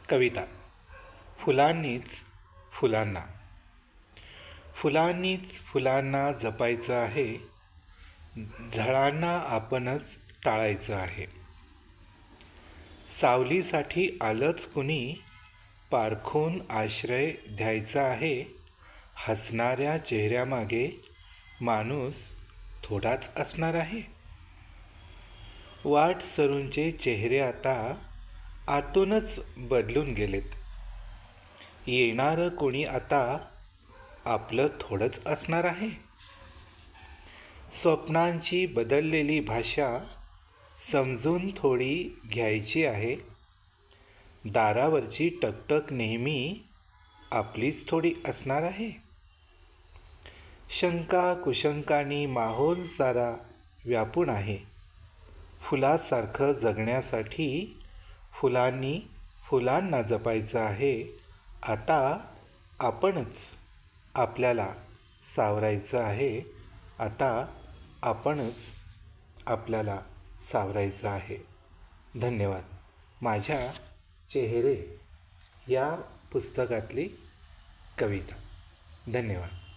कविता. फुलांनीच फुलांना. फुलांनीच फुलांना जपायचं आहे, झळांना आपणच टाळायचं आहे. सावलीसाठी आलंच कुणी, पारखून आश्रय द्यायचा आहे. हसणाऱ्या चेहऱ्यामागे माणूस थोडाच असणार आहे. वाट सरूंचे चेहरे आता आतूनच बदलून गेलेत. येणारं कोणी आता आपलं थोडंच असणार आहे. स्वप्नांची बदललेली भाषा समजून थोडी घ्यायची आहे. दारावरची टकटक नेहमी आपलीच थोडी असणार आहे. शंका कुशंकानी माहोल सारा व्यापून आहे. फुलासारखं जगण्यासाठी फुलांनी फुलांना जपायचं आहे. आता आपणच आपल्याला सावरायचं आहे. आता आपणच आपल्याला सावरायचं आहे. धन्यवाद. माझ्या चेहरे या पुस्तकातली कविता. धन्यवाद.